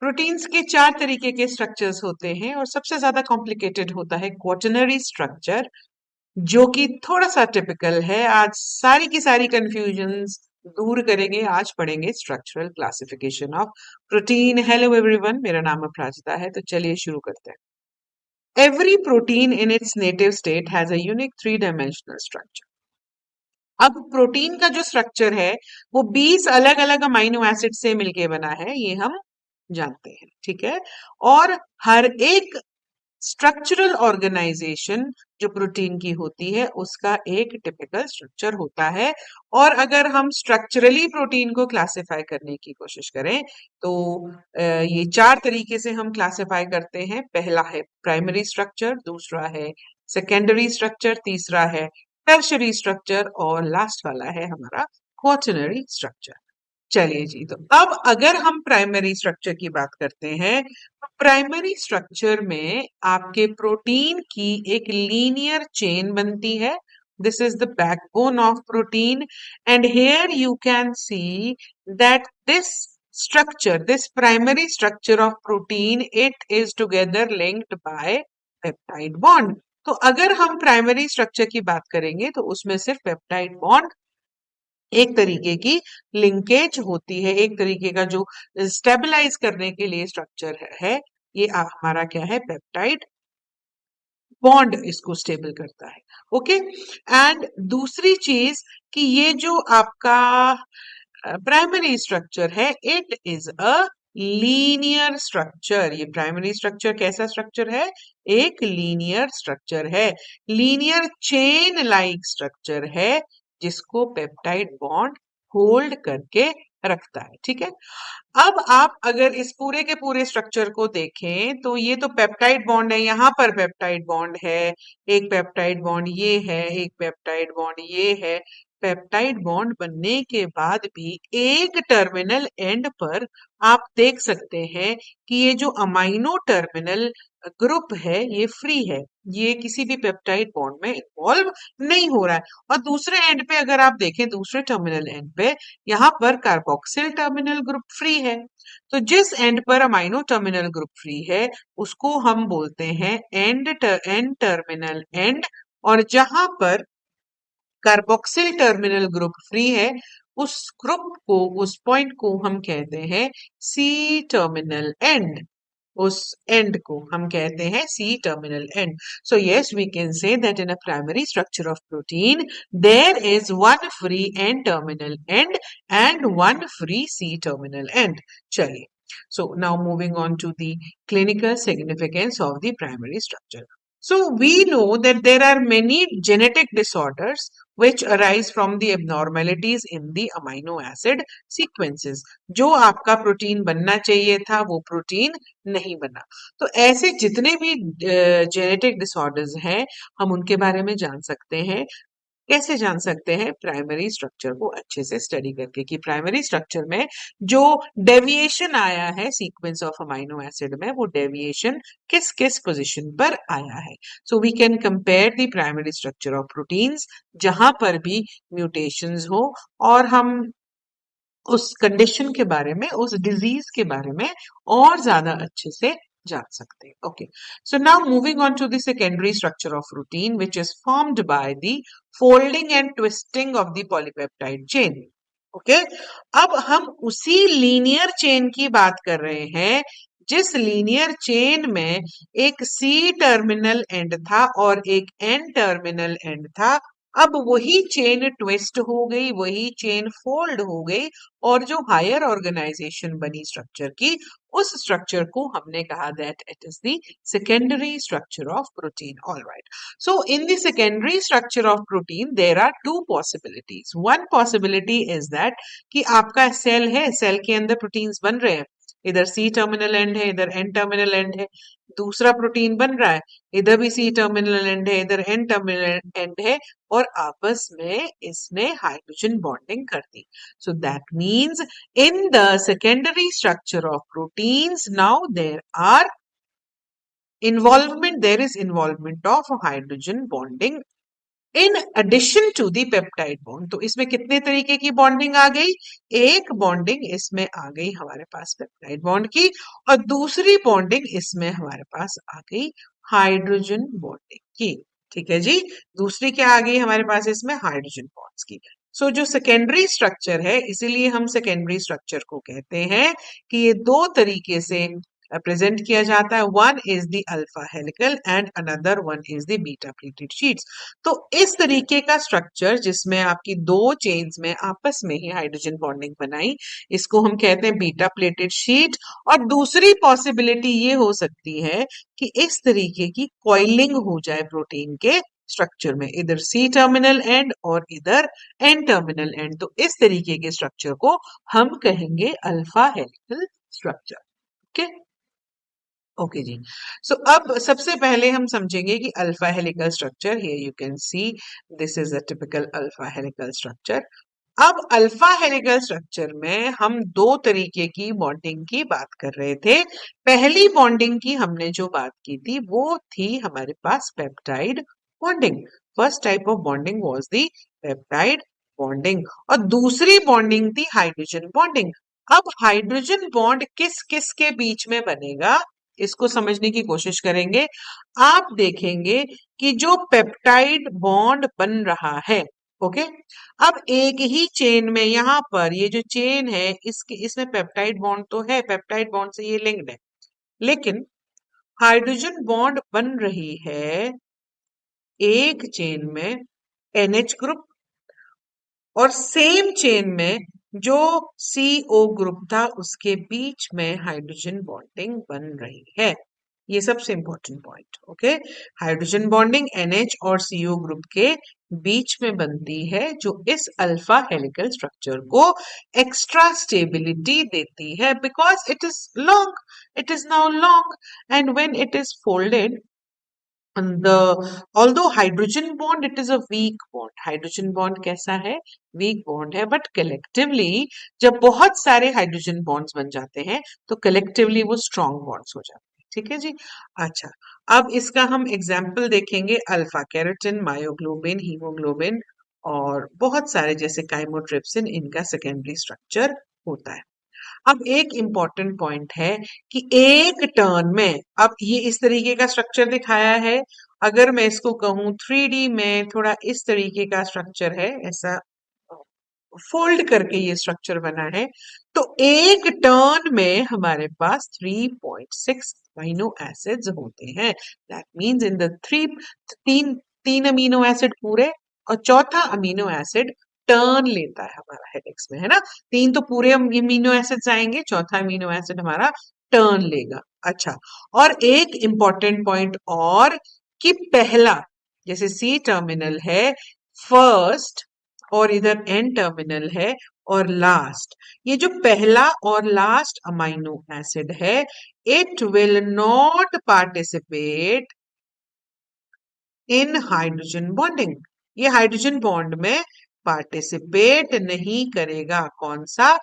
Proteins के 4 तरीके के स्ट्रक्चर्स होते हैं और सबसे ज्यादा कॉम्प्लिकेटेड होता है क्वाटरनरी स्ट्रक्चर, जो कि थोड़ा सा टिपिकल है। आज सारी की सारी कंफ्यूजन्स दूर करेंगे। आज पढ़ेंगे structural classification of protein. Hello everyone, मेरा नाम अपराजिता है। तो चलिए शुरू करते हैं। Every protein in its native state has a unique 3 dimensional structure. अब प्रोटीन का जो स्ट्रक्चर है वो 20 अलग अलग अमाइनो एसिड से मिलके बना है, ये हम जानते हैं, ठीक है। और हर एक स्ट्रक्चरल ऑर्गेनाइजेशन जो प्रोटीन की होती है उसका एक टिपिकल स्ट्रक्चर होता है। और अगर हम स्ट्रक्चरली प्रोटीन को क्लासिफाई करने की कोशिश करें तो ये 4 तरीके से हम क्लासिफाई करते हैं। पहला है प्राइमरी स्ट्रक्चर, दूसरा है सेकेंडरी स्ट्रक्चर, तीसरा है टर्शरी स्ट्रक्चर और लास्ट वाला है हमारा क्वाटरनरी स्ट्रक्चर। चलिए जी, तो अब अगर हम प्राइमरी स्ट्रक्चर की बात करते हैं तो प्राइमरी स्ट्रक्चर में आपके प्रोटीन की एक लीनियर चेन बनती है। This is the backbone of protein and here you can see that this primary structure of protein it is together linked by peptide bond. तो अगर हम प्राइमरी स्ट्रक्चर की बात करेंगे तो उसमें सिर्फ पेप्टाइड बॉन्ड एक तरीके की लिंकेज होती है, एक तरीके का जो स्टेबलाइज करने के लिए स्ट्रक्चर है। ये हमारा क्या है, पेप्टाइड बॉन्ड इसको स्टेबल करता है। ओके, एंड दूसरी चीज कि ये जो आपका प्राइमरी स्ट्रक्चर है it is a linear structure. ये प्राइमरी स्ट्रक्चर कैसा स्ट्रक्चर है, एक लीनियर स्ट्रक्चर है, लीनियर चेन लाइक स्ट्रक्चर है जिसको पेप्टाइड बॉन्ड होल्ड करके रखता है, ठीक है। अब आप अगर इस पूरे के पूरे स्ट्रक्चर को देखें तो ये तो पेप्टाइड बॉन्ड है, यहाँ पर पेप्टाइड बॉन्ड है, एक पेप्टाइड बॉन्ड ये है, एक पेप्टाइड बॉन्ड ये है। पेप्टाइड बॉन्ड बनने के बाद भी एक टर्मिनल एंड पर आप देख सकते हैं कि ये जो अमाइनो टर्मिनल ग्रुप है ये फ्री है, ये किसी भी पेप्टाइड बॉन्ड में इन्वॉल्व नहीं हो रहा है। और दूसरे एंड पे अगर आप देखें, दूसरे टर्मिनल एंड पे यहाँ पर कार्बोक्सिल टर्मिनल ग्रुप फ्री है। तो जिस एंड पर अमाइनो टर्मिनल ग्रुप फ्री है उसको हम बोलते हैं एंड टर्मिनल एंड। और जहां पर कार्बोक्सिल टर्मिनल ग्रुप फ्री है उस ग्रुप को, उस पॉइंट को हम कहते हैं सी टर्मिनल एंड। उस एंड को हम कहते हैं C terminal end. So yes, we can say that in a primary structure of protein there is one free N terminal end and one free C terminal end. चलिए, so now moving on to the clinical significance of the primary structure. So we know that there are many genetic disorders which arise from the abnormalities in the amino acid sequences. जो आपका protein बनना चाहिए था वो protein नहीं बना। तो ऐसे जितने भी जेनेटिक डिसऑर्डर्स हैं हम उनके बारे में जान सकते हैं। कैसे जान सकते हैं, प्राइमरी स्ट्रक्चर को अच्छे से स्टडी करके कि प्राइमरी स्ट्रक्चर में जो डेविएशन आया है सीक्वेंस ऑफ अमाइनो एसिड में वो डेविएशन किस किस पोजीशन पर आया है। So we can compare the primary structure of proteins जहां पर भी म्यूटेशंस हो और हम उस कंडीशन के बारे में, उस डिजीज के बारे में और ज्यादा अच्छे से जान सकते हैं। Okay, so now moving on to the secondary structure of protein which is formed by the folding and twisting of the polypeptide chain. Okay, अब हम उसी लीनियर चेन की बात कर रहे हैं जिस लीनियर चेन में एक सी टर्मिनल एंड था और एक एन टर्मिनल एंड था। अब वही चेन ट्विस्ट हो गई, वही चेन फोल्ड हो गई और जो हायर ऑर्गेनाइजेशन बनी स्ट्रक्चर की, उस स्ट्रक्चर को हमने कहा that it is the secondary structure of protein. Alright, so in the secondary structure of protein there are two possibilities. One possibility is that कि आपका सेल है, सेल के अंदर प्रोटीन्स बन रहे हैं, इधर सी टर्मिनल एंड है, इधर एन टर्मिनल एंड है। दूसरा प्रोटीन बन रहा है, इधर भी सी टर्मिनल एंड है, इधर एन टर्मिनल एंड है और आपस में इसने हाइड्रोजन बॉन्डिंग कर दी। So that means in the secondary structure of proteins now there is involvement of hydrogen bonding in addition to the peptide bond. तो इसमें कितने तरीके की बॉन्डिंग आ गई? एक बॉन्डिंग इसमें आ गई हमारे पास पेप्टाइड बॉन्ड की, और दूसरी बॉन्डिंग इसमें हमारे पास आ गई हाइड्रोजन बॉन्डिंग की। ठीक है जी, दूसरी क्या आ गई हमारे पास इसमें? हाइड्रोजन बॉन्ड्स की। सो जो सेकेंडरी स्ट्रक्चर है, इसीलिए हम सेकेंडरी स्ट्रक्चर को कहते हैं कि ये दो तरीके से प्रेजेंट किया जाता है। One is the alpha helical and another one is the beta plated sheets. तो इस तरीके का स्ट्रक्चर जिसमें आपकी दो चेन्स में आपस में ही हाइड्रोजन बॉन्डिंग बनाई, इसको हम कहते हैं बीटा प्लेटेड शीट। और दूसरी पॉसिबिलिटी ये हो सकती है कि इस तरीके की कॉइलिंग हो जाए प्रोटीन के स्ट्रक्चर में, इधर सी टर्मिनल एंड और इधर एन टर्मिनल एंड। तो इस तरीके के स्ट्रक्चर को हम कहेंगे alpha helical structure. Okay, okay जी। सो अब सबसे पहले हम समझेंगे कि alpha helical structure, here you can see this is a typical alpha helical structure. अब अल्फा हेलिकल स्ट्रक्चर में हम दो तरीके की बॉन्डिंग की बात कर रहे थे। पहली बॉन्डिंग की हमने जो बात की थी वो थी हमारे पास peptide bonding. First type of bonding was the peptide bonding, और दूसरी बॉन्डिंग थी हाइड्रोजन बॉन्डिंग। अब हाइड्रोजन बॉन्ड किस किस के बीच में बनेगा, इसको समझने की कोशिश करेंगे। आप देखेंगे कि जो पेप्टाइड बॉन्ड बन रहा है, ओके, अब एक ही चेन में यहां पर ये जो चेन है इसके इसमें पेप्टाइड बॉन्ड तो है, पेप्टाइड बॉन्ड से ये लिंक्ड है, लेकिन हाइड्रोजन बॉन्ड बन रही है एक चेन में NH ग्रुप, और सेम चेन में जो CO ग्रुप था उसके बीच में हाइड्रोजन बॉन्डिंग बन रही है। ये सबसे important point. Okay, hydrogen bonding NH और CO ग्रुप के बीच में बनती है, जो इस अल्फा हेलिकल स्ट्रक्चर को एक्स्ट्रा स्टेबिलिटी देती है, because it is long, it is now long, and when it is folded, and the although hydrogen bond, it is a weak bond. Hydrogen bond कैसा है? वीक बॉन्ड है, but collectively जब बहुत सारे hydrogen bonds बन जाते हैं तो कलेक्टिवली वो स्ट्रॉन्ग बॉन्ड्स हो जाते हैं। ठीक है जी। अच्छा, अब इसका हम एग्जाम्पल देखेंगे। अल्फा कैरोटिन, मायोग्लोबिन, हीमोग्लोबिन और बहुत सारे जैसे काइमोट्रिप्सिन, इनका सेकेंडरी स्ट्रक्चर होता है। अब एक इम्पॉर्टेंट पॉइंट है कि एक टर्न में, अब ये इस तरीके का स्ट्रक्चर दिखाया है, अगर मैं इसको कहूं 3D में थोड़ा इस तरीके का स्ट्रक्चर है, ऐसा फोल्ड करके ये स्ट्रक्चर बना है, तो एक टर्न में हमारे पास 3.6 अमीनो एसिड्स होते हैं। दैट मींस इन द तीन तीन अमीनो एसिड पूरे, और चौथा अमीनो एसिड टर्न लेता है हमारा हेलिक्स में, है ना। तीन तो पूरे अमीनो एसिड्स आएंगे, चौथा अमीनो एसिड हमारा टर्न लेगा। अच्छा, और एक इंपॉर्टेंट पॉइंट और, कि पहला, जैसे सी टर्मिनल है फर्स्ट, और इधर एन टर्मिनल है, और लास्ट, ये जो पहला और लास्ट अमाइनो एसिड है, it will not participate in hydrogen bonding. ये हाइड्रोजन बॉन्ड में पार्टिसिपेट नहीं करेगा। कौन सा?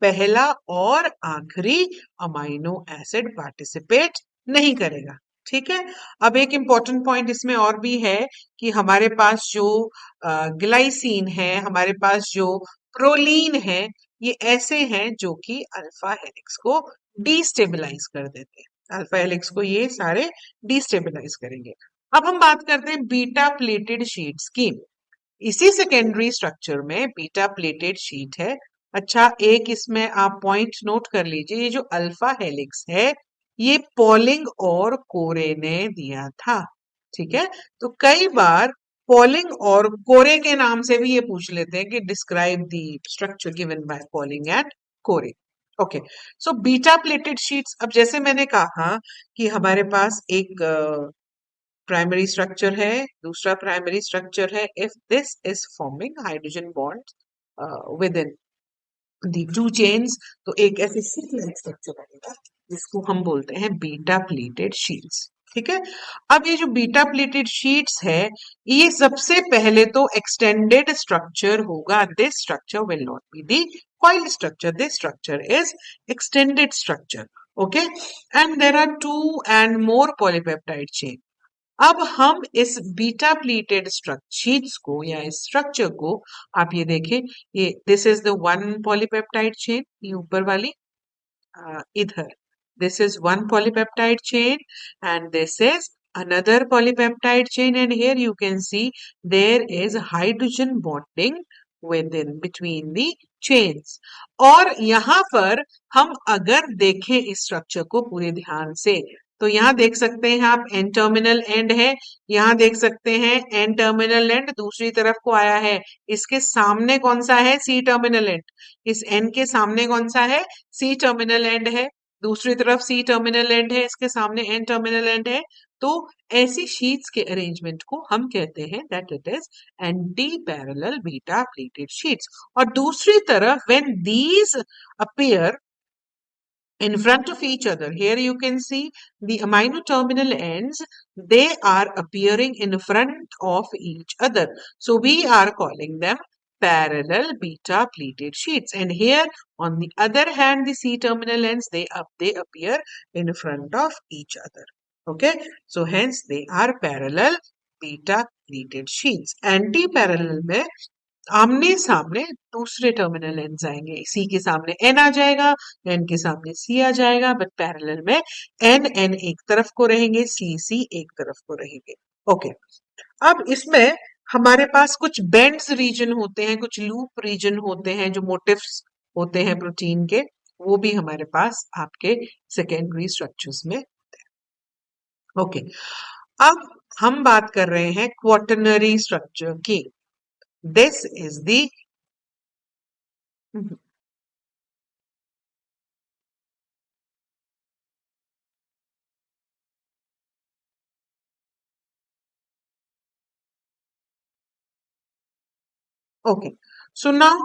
पहला और आखिरी अमाइनो एसिड पार्टिसिपेट नहीं करेगा। ठीक है। अब एक इंपॉर्टेंट पॉइंट इसमें और भी है कि हमारे पास जो ग्लाइसिन है, हमारे पास जो प्रोलीन है, ये ऐसे हैं जो कि अल्फा हेलिक्स को डिस्टेबलाइज कर देते हैं। अल्फा हेलिक्स को ये सारे डिस्टेबलाइज करेंगे। अब हम बात करते हैं बीटा प्लेटेड शीट्स की। इसी सेकेंडरी स्ट्रक्चर में बीटा प्लेटेड शीट है। अच्छा, एक इसमें आप पॉइंट नोट कर लीजिए, ये जो अल्फा हेलिक्स है ये पॉलिंग और कोरे ने दिया था। ठीक है, तो कई बार पॉलिंग और कोरे के नाम से भी ये पूछ लेते हैं कि describe the structure given by Pauling and Corey. Okay, so beta plated sheets, अब जैसे मैंने कहा कि हमारे पास एक प्राइमरी स्ट्रक्चर है, दूसरा प्राइमरी स्ट्रक्चर है। If this is forming hydrogen bond with in the to chains, तो एक ऐसे शीट लाइक स्ट्रक्चर बनेगा जिसको हम बोलते हैं बीटा प्लेटेड शीट्स। ठीक है, अब ये जो बीटा प्लेटेड शीट्स है, ये सबसे पहले तो एक्सटेंडेड स्ट्रक्चर होगा। This structure will not be the coiled structure, this structure is extended structure. Okay, and there are two and more polypeptide chain. अब हम इस बीटा प्लीटेड शीट्स को या इस स्ट्रक्चर को आप ये देखें, ये this is the one polypeptide chain, ये ऊपर वाली इधर, this is one polypeptide chain and this is another polypeptide chain, and here you can see there is hydrogen bonding within between the chains. और यहाँ पर हम अगर देखें इस स्ट्रक्चर को पूरे ध्यान से, तो यहाँ देख सकते हैं आप एन टर्मिनल एंड है, यहाँ देख सकते हैं एन टर्मिनल एंड दूसरी तरफ को आया है, इसके सामने कौन सा है, सी टर्मिनल एंड, इस एन के सामने कौन सा है, सी टर्मिनल एंड है, दूसरी तरफ सी टर्मिनल एंड है, इसके सामने एन टर्मिनल एंड है। तो ऐसी शीट्स के अरेंजमेंट को हम कहते हैं that it is anti parallel beta plated sheets. और दूसरी तरफ when these appear in front of each other, here you can see the amino terminal ends, they are appearing in front of each other, so we are calling them parallel beta pleated sheets. And here on the other hand, the C terminal ends, they appear in front of each other. Okay, so hence they are parallel beta pleated sheets. Anti parallel में आमने सामने दूसरे terminal ends आएंगे, सी के सामने N आ जाएगा, N के सामने सी आ जाएगा, बट पैरेलल में एन एन एक तरफ को रहेंगे, सी सी एक तरफ को रहेंगे। ओके, अब इसमें हमारे पास कुछ बेंड्स रीजन होते हैं, कुछ लूप रीजन होते हैं, जो मोटिव्स होते हैं प्रोटीन के, वो भी हमारे पास आपके सेकेंडरी स्ट्रक्चर्स में होते हैं। ओके, अब हम बात कर रहे हैं क्वाटरनरी स्ट्रक्चर की। This is the okay. So now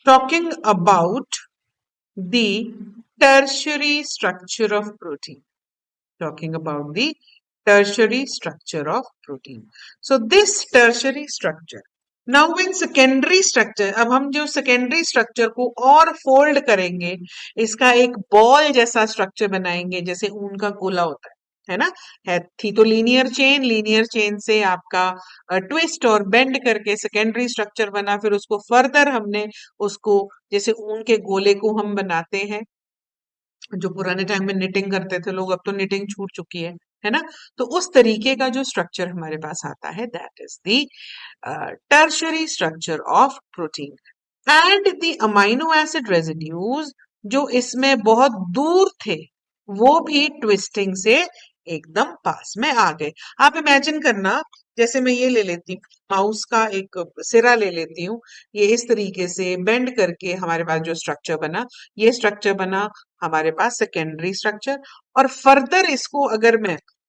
talking about the tertiary structure of protein. Talking about the tertiary structure of protein. So this tertiary structure. Now in secondary structure, अब हम जो secondary structure को और fold करेंगे, इसका एक ball जैसा structure बनाएंगे, जैसे ऊन का गोला होता है ना, थी तो लीनियर चेन से आपका ट्विस्ट और बेंड करके सेकेंडरी स्ट्रक्चर बना, फिर उसको फर्दर हमने उसको जैसे ऊन के गोले को हम बनाते हैं, जो पुराने टाइम में निटिंग करते थे लोग, अब तो निटिंग छूट चुकी है ना, तो उस तरीके का जो स्ट्रक्चर हमारे पास आता है that is the tertiary structure of protein. And the amino acid residues जो इसमें बहुत दूर थे, वो भी ट्विस्टिंग से एकदम पास में आ गए। आप इमेजिन करना, जैसे मैं ये ले लेती हूँ, माउस का एक सिरा ले लेती हूँ, ये इस तरीके से बेंड करके हमारे पास जो स्ट्रक्चर बना, ये स्ट्रक्चर बना हमारे पास सेकेंडरी स्ट्रक्चर। और फर्दर इसको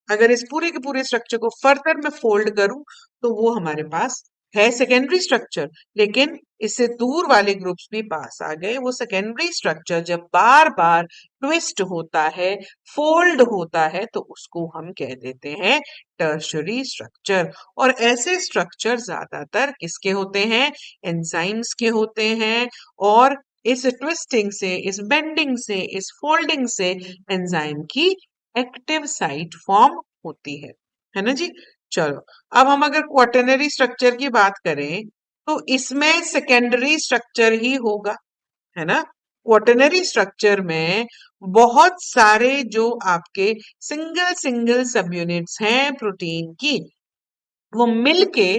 अगर इस पूरे के पूरे स्ट्रक्चर को फर्दर मैं फोल्ड करूं, तो वो हमारे पास है सेकेंडरी स्ट्रक्चर, लेकिन इससे दूर वाले ग्रुप्स भी पास आ गए। वो सेकेंडरी स्ट्रक्चर जब बार बार ट्विस्ट होता है, फोल्ड होता है, तो उसको हम कह देते हैं टर्शरी स्ट्रक्चर। और ऐसे स्ट्रक्चर ज्यादातर किसके होते हैं, एंजाइम्स के होते हैं। और इस ट्विस्टिंग से, इस बेंडिंग से, इस फोल्डिंग से एंजाइम की एक्टिव साइट फॉर्म होती है ना जी। चलो, अब हम अगर क्वाटरनरी स्ट्रक्चर की बात करें, तो इसमें सेकेंडरी स्ट्रक्चर ही होगा, है ना। क्वाटरनरी स्ट्रक्चर में बहुत सारे जो आपके सिंगल सिंगल सब यूनिट्स हैं प्रोटीन की, वो मिलके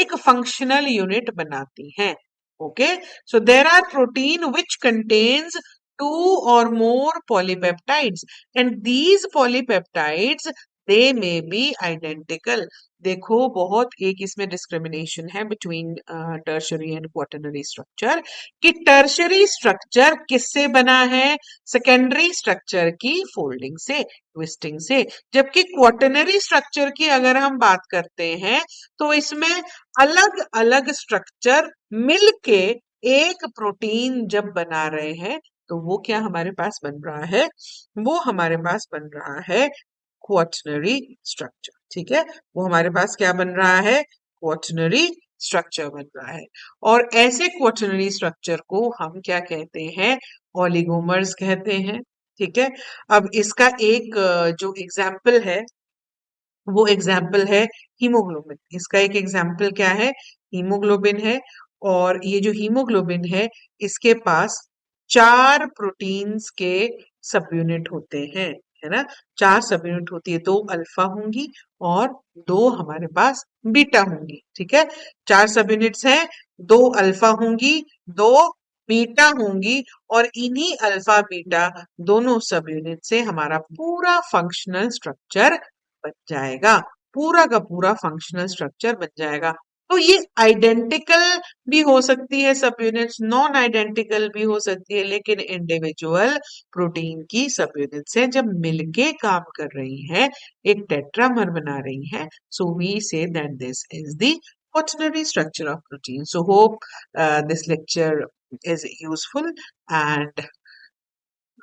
एक फंक्शनल यूनिट बनाती हैं। Okay, so there are protein which contains two or more polypeptides, and these polypeptides they may be identical. देखो, बहुत एक इसमें डिस्क्रिमिनेशन है between tertiary and quaternary structure, कि टर्शरी स्ट्रक्चर किससे बना है, सेकेंडरी स्ट्रक्चर की फोल्डिंग से, ट्विस्टिंग से। जबकि क्वाटरनरी स्ट्रक्चर की अगर हम बात करते हैं, तो इसमें अलग अलग स्ट्रक्चर मिलके एक प्रोटीन जब बना रहे हैं, तो वो क्या हमारे पास बन रहा है, वो हमारे पास बन रहा है क्वाटरनरी स्ट्रक्चर। ठीक है, वो हमारे पास क्या बन रहा है, क्वाटरनरी स्ट्रक्चर बन रहा है। और ऐसे क्वाटरनरी स्ट्रक्चर को हम क्या कहते हैं, ओलिगोमर्स कहते हैं। ठीक है। अब इसका एक जो एग्जाम्पल है वो एग्जाम्पल है हीमोग्लोबिन। इसका एक एग्जाम्पल क्या है? हीमोग्लोबिन है। और ये जो हीमोग्लोबिन है इसके पास 4 प्रोटीन्स के सब यूनिट होते हैं, है ना? 4 सब यूनिट होती है, 2 अल्फा होंगी और 2 हमारे पास बीटा होंगी। ठीक है, 4 सब यूनिट्स हैं, 2 अल्फा होंगी, 2 बीटा होंगी और इन्हीं अल्फा बीटा दोनों सब यूनिट से हमारा पूरा फंक्शनल स्ट्रक्चर बन जाएगा। पूरा का पूरा फंक्शनल स्ट्रक्चर बन जाएगा। तो ये आइडेंटिकल भी हो सकती है सब यूनिट्स, नॉन आइडेंटिकल भी हो सकती है, लेकिन इंडिविजुअल प्रोटीन की सब यूनिट्स है जब मिलके काम कर रही हैं, एक टेट्रामर बना रही हैं, so we say that this is the quaternary structure of protein. So hope this lecture is useful, and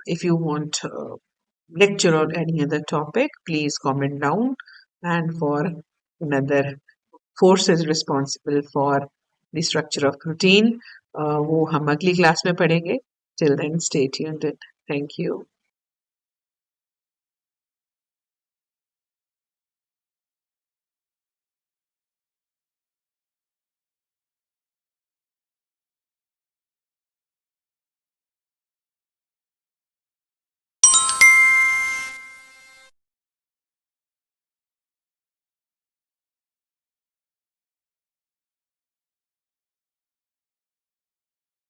if you want lecture on any other topic, please comment down. And for another forces responsible for the structure of protein, वो हम अगली class में पढ़ेंगे. Till then, stay tuned. Thank you.